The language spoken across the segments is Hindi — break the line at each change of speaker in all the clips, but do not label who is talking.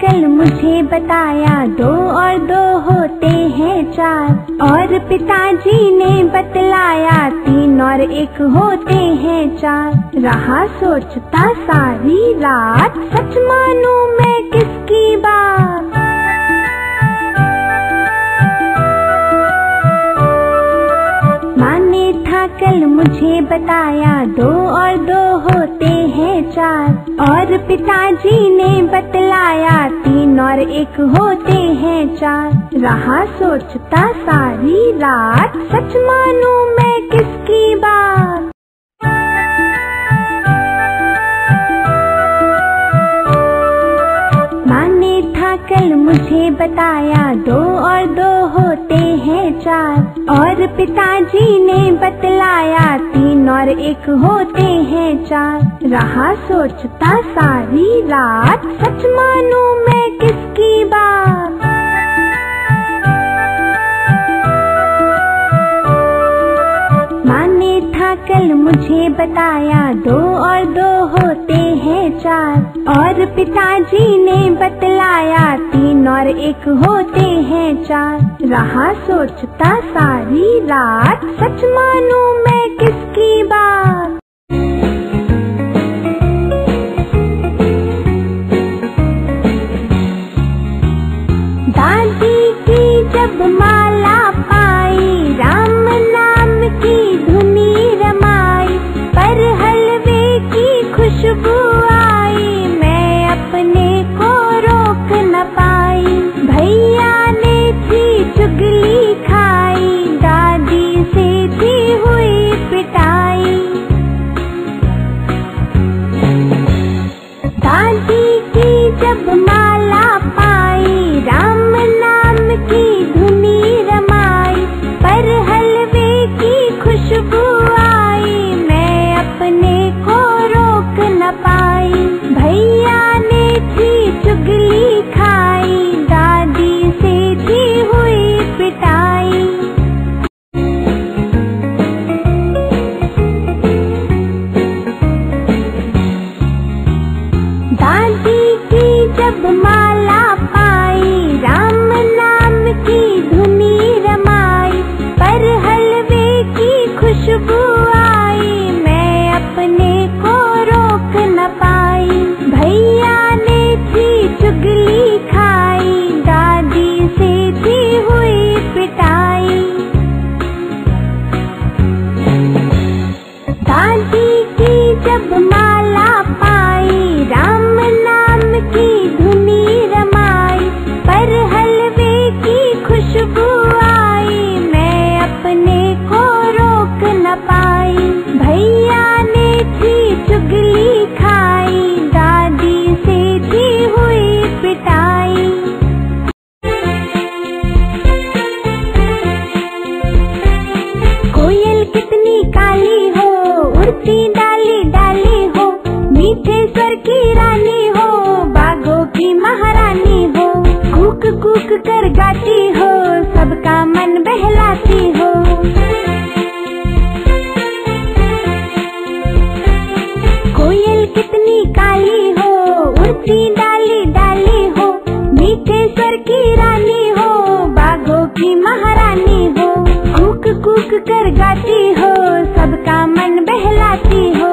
कल मुझे बताया 2 और 2 होते हैं 4। और पिताजी ने बतलाया 3 और 1 होते हैं 4। रहा सोचता सारी रात, सच मानूं मैं किसकी बात। माँ ने था कल मुझे बताया 2 और 2 होते हैं 4। और पिताजी ने बतलाया 3 और 1 होते हैं 4। रहा सोचता सारी रात, सच मानूं मैं किसकी बात। माँ ने था कल मुझे बताया 2 और 2 होते हैं 4। और पिताजी ने बतलाया 3 और 1 होते हैं 4। रहा सोचता सारी रात, सच मानूं मैं किसकी बात। माँ ने था कल मुझे बताया 2 और 2 होते हैं 4। और पिताजी ने बतलाया 3 और 1 होते हैं 4। रहा सोचता सारी रात, सच मानूं मैं किसकी बात। दादी की जब माला पाई, राम नाम की धुनी रमाई, पर हलवे की खुशबू आई, मैं अपने को रोक न पाई। भैया ने थी चुगली खाई, दादी से थी हुई पिटाई। दादी की जब माला पाई, राम नाम की धुनी रमाई, पर हलवे की खुशबू आई, मैं अपने को रोक न पाई। भैया ने थी चुगली खाई, दादी से थी हुई पिटाई। दादी की जब माला पाई, राम नाम की धुनी रमाई, पर हलवे की खुशबू आई, मैं अपने को रोक न पाई। भैया ने थी चुगली खाई, दादी से थी हुई पिटाई। दादी की जब माला पाई, राम नाम की धुनी रमाई, पर हलवे की खुशबू आई, मैं अपने को रोक न पाई। भैया ने थी चुगली खाई, दादी से थी हुई पिटाई। कोयल कितनी काली हो, उड़ती डाली डाली हो, मीठे स्वर की रानी हो, बागों की महारानी हो, कूक कूक कर गाती हो, सबका मन बहलाती हो। कोयल कितनी काली हो, उड़ती डाली डाली हो, मीठे स्वर की रानी हो, बागों की महारानी हो, कूक कूक कर गाती हो, सबका मन बहलाती हो।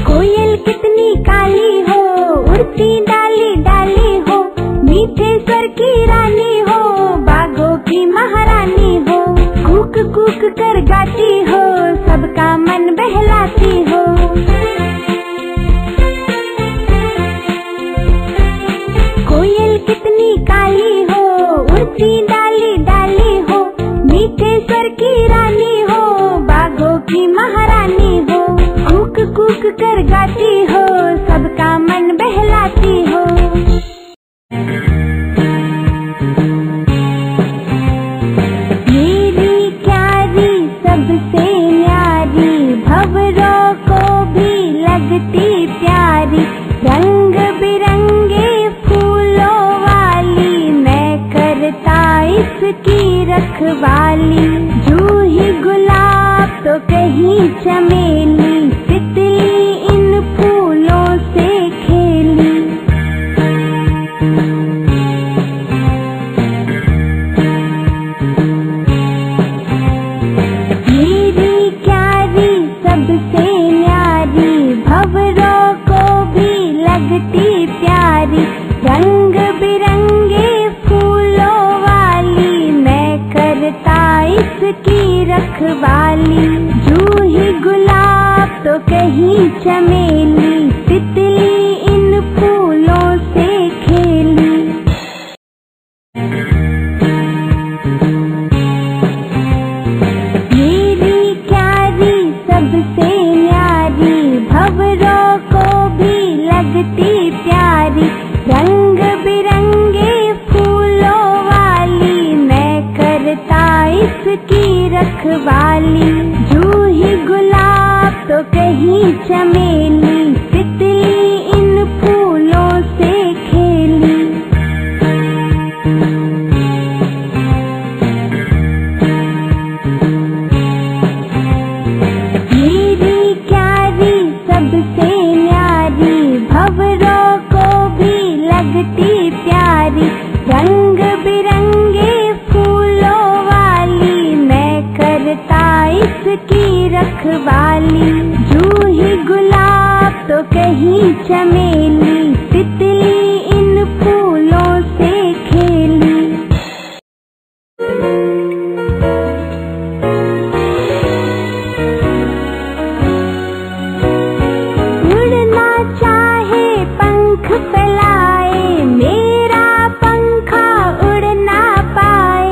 कोयल कितनी काली हो, उड़ती डाली डाली हो, मीठे स्वर की रानी हो, बागों की महारानी हो, कूक कूक कर गाती हो, सबका मन बहलाती हो। कोयल कितनी काली हो, उड़ती डाली डाली हो, मीठे स्वर की रानी हो, बागों की महारानी हो, कूक कूक कर गाती हो, सबका मन बहलाती हो। मेरी क्यारी सबसे न्यारी, भंवरों को भी लगती प्यारी, रंग बिरंगे फूलों वाली, मैं करता इसकी रखवाली। जूही गुलाब तो कहीं चमेली, तितली रखवाली। जूही गुलाब तो कहीं चमेली, तितली इन फूलों से खेली। मेरी क्यारी सबसे न्यारी, भंवरों को भी लगती प्यारी। रंग बिरंगे फूलों वाली, मैं करता इसकी रखवाली। जूही गुलाब तो कहीं चमेली, तितली इन फूलों से खेली। मेरी क्यारी सबसे न्यारी, भंवरों को भी लगती प्यारी। रंग बिरंगे फूलों वाली, मैं करता इसकी रखवाली। जूही गुलाब तो कहीं चमेली, तितली इन फूलों से खेली। उड़ना चाहे पंख फैलाए, मेरा पंखा उड़ ना पाए।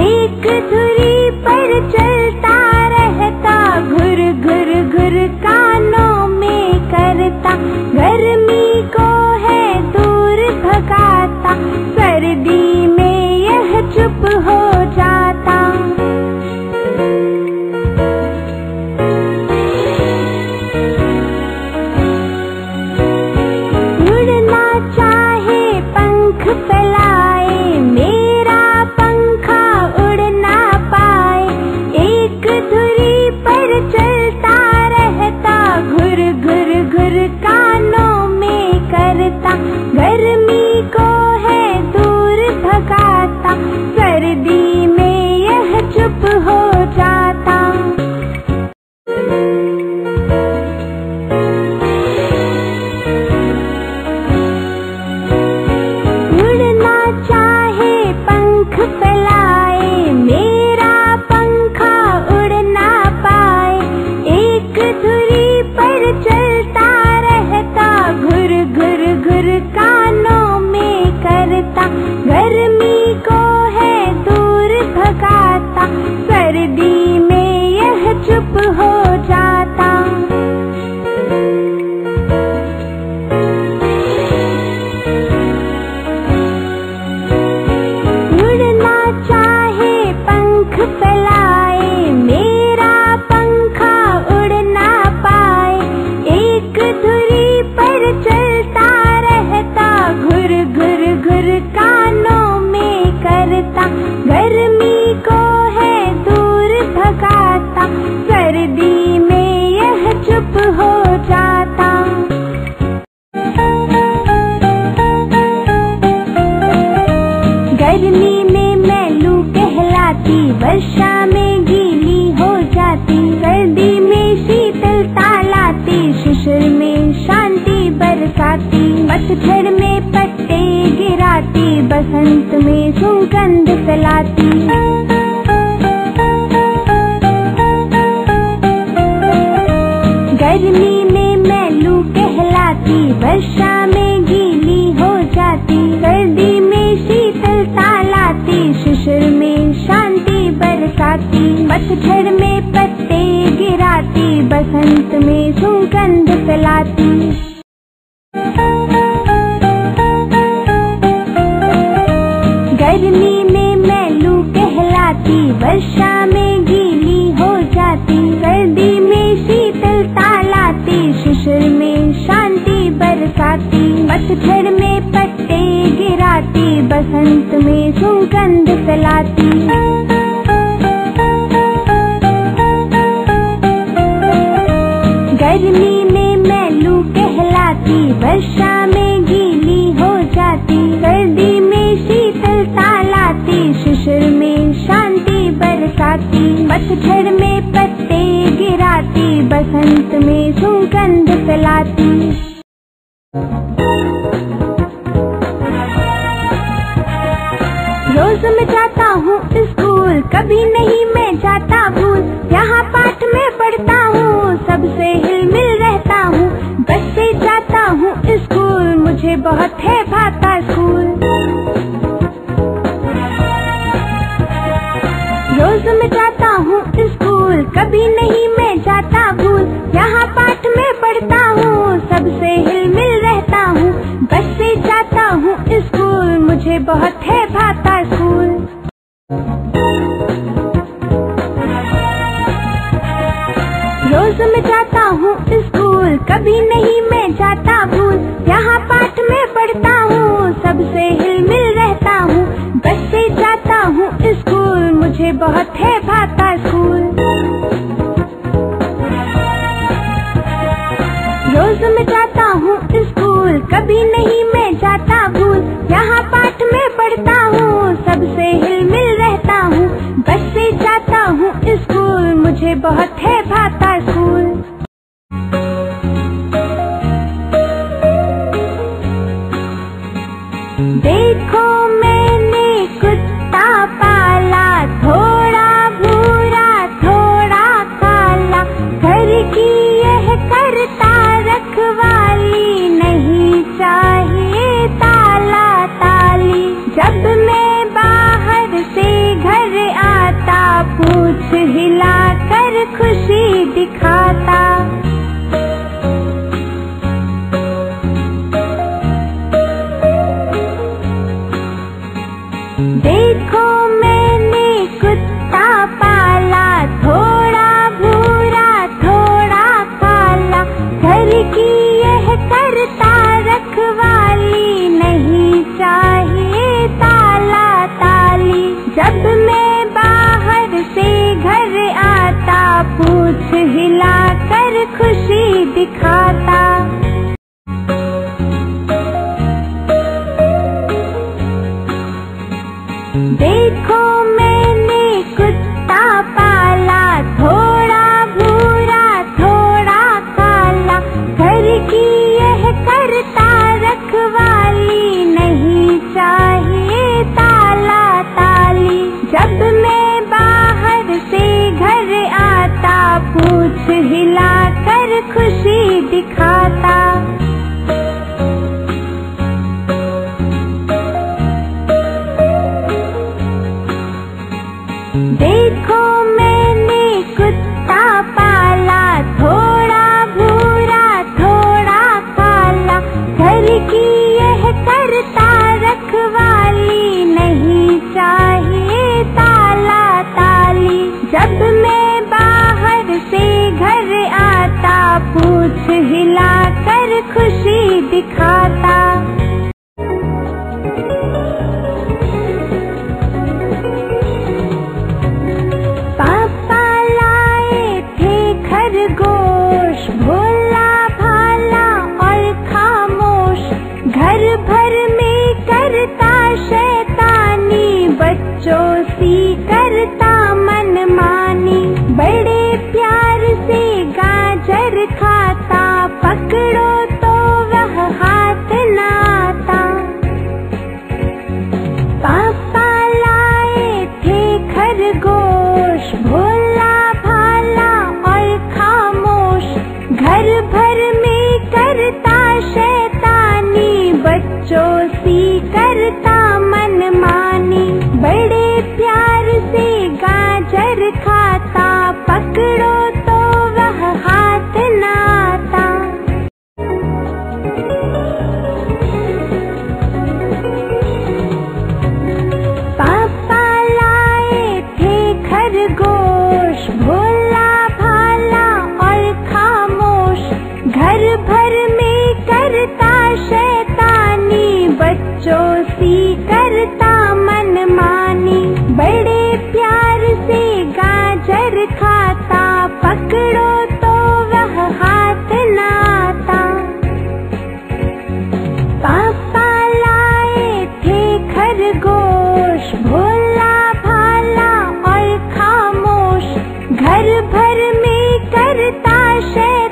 एक धुरी पर चलता रहता, घुर घुर घुर कानों में करता। गर्मी को है दूर भगाता, सर्दी में यह चुप हो जाता। उड़ना चाहे पंख फैलाए, मेरा पंखा उड़ ना पाए। एक धुरी पर चलता रहता, घुर घुर घुर कानों में करता। गर्मी को है दूर भगाता, सर्दी में यह चुप हो जाता। उड़ना चाहे पंख फैलाए, मेरा पंखा उड़ ना पाए। एक धुरी पर चलता रहता, घुर घुर घुर कानों में करता। गर्मी को है दूर भगाता, सर्दी में यह चुप हो जाता। उड़ना चाहे पंख फैलाए, मेरा पंखा उड़ ना पाए। एक धुरी पर चलता रहता, घुर घुर घुर कानों में करता। गर्मी को है दूर भगाता, सर्दी में यह चुप हो जाता। गर्मी में मैं लू कहलाती, वर्षा में गीली हो जाती। सर्दी में शीतलता लाती, शिशिर में शांति बरसाती। पतझड़ में पत्ते गिराती, बसंत में सुगंध फैलाती। गर्मी में मैं लू कहलाती, वर्षा में गीली हो जाती। सर्दी में शीतलता लाती, शिशिर में शांति बरसाती। पतझड़ में पत्ते गिराती, बसंत में सुगंध फैलाती। गर्मी में मैं लू कहलाती, वर्षा में गीली हो जाती। सर्दी में शीतलता लाती, शिशिर में शांति बरसाती। पतझड़ में पत्ते गिराती, बसंत में सुगंध फैलाती। गर्मी में मैं लू कहलाती, वर्षा में गीली हो जाती। सर्दी में शीतलता लाती, शिशिर में शांति बरसाती। पतझड़ में पत्ते गिराती, बसंत में सुगंध फैलाती। रोज मैं जाता हूँ स्कूल, कभी नहीं मैं जाता भूल। रोज मैं जाता हूँ स्कूल, कभी नहीं मैं जाता भूल। यहाँ पाठ में पढ़ता हूँ, सबसे हिल मिल रहता हूँ। बस से जाता हूँ स्कूल, मुझे बहुत है भाता स्कूल। रोज मैं जाता हूँ स्कूल, कभी नहीं मैं जाता भूल। यहाँ पाठ में पढ़ता हूँ, सबसे हिल मिल रहता हूँ। बस से जाता हूँ स्कूल, मुझे बहुत है भाता स्कूल। रोज मैं जाता हूँ स्कूल, कभी नहीं मैं जाता भूल। यहाँ पाठ में पढ़ता हूँ, सबसे हिल मिल रहता हूँ। बस से जाता हूँ स्कूल, मुझे बहुत है भाता स्कूल। देखो मैंने कुत्ता पाला, थोड़ा भूरा थोड़ा काला। घर की यह करता रखवाली, नहीं चाहिए ताला ताली। जब मैं बाहर से घर आता, पूंछ हिलाकर खुशी दिखाता। देखो मैंने कुत्ता पाला, थोड़ा भूरा थोड़ा काला। घर की यह करता रखवाली, नहीं चाहिए ताला ताली। जब मैं बाहर से घर आता, पूंछ हिलाकर खुशी दिखाता। देखो मैंने कुत्ता पाला, थोड़ा भूरा थोड़ा काला। घर की यह करता रखवाली, नहीं चाहिए ताला ताली। जब मैं बाहर से घर आता, पूंछ हिलाकर खुशी दिखाता। देखो मैंने कुत्ता पाला, थोड़ा भूरा थोड़ा काला। घर की यह करता रखवाली, नहीं चाहिए ताला ताली। जब मैं बाहर से घर आता, पूंछ हिलाकर खुशी दिखाता। खरगोश भोला भाला और खामोश, घर भर में करता शैतानी। बच्चों सी करता मनमानी, बड़े प्यार से गाजर खाता। पकड़ो तो वह हाथ न आता। पापा लाए थे खरगोश, भोला भाला और खामोश। घर भर में करता शैतानी, बच्चों सी करता मनमानी। बड़े प्यार से गाजर खाता, पकड़ो तो वह हाथ न आता। पापा लाए थे खरगोश, भोला भाला और खामोश। घर भर में करता शैतानी, बच्चों सी करता मनमानी। बड़े प्यार से गाजर खाता, पकड़ो तो वह हाथ न आता। पापा लाए थे खरगोश, भोला भाला और खामोश। घर भर में करता शैतानी,